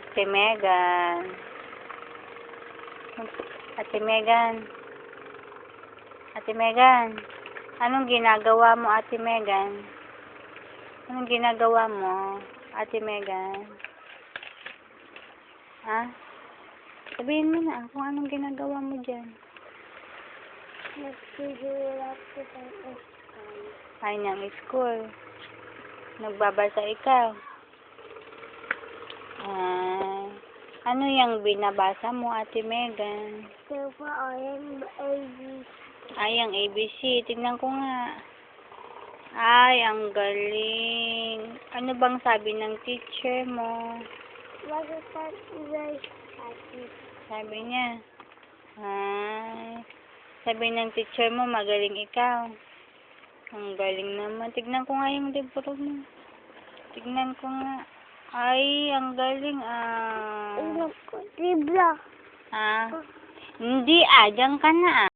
Ate Megan. Ate Megan. Ate Megan. Anong ginagawa mo, Ate Megan? Anong ginagawa mo, Ate Megan? Ha? Sabihin mo na kung anong ginagawa mo dyan. Nagsisilap ko sa school. Ay, ng school. Nagbabasa ikaw. Ano yung binabasa mo, Ate Megan? Super Orange ABC. Ay, ang ABC. Tingnan ko nga. Ay, ang galing. Ano bang sabi ng teacher mo? Mag-start erase happy. Sabi niya. Ay, sabi ng teacher mo, magaling ikaw. Ang galing naman. Tignan ko nga yung libro mo. Tignan ko nga. Ay, ang galing Libro. Hindi diyan ka na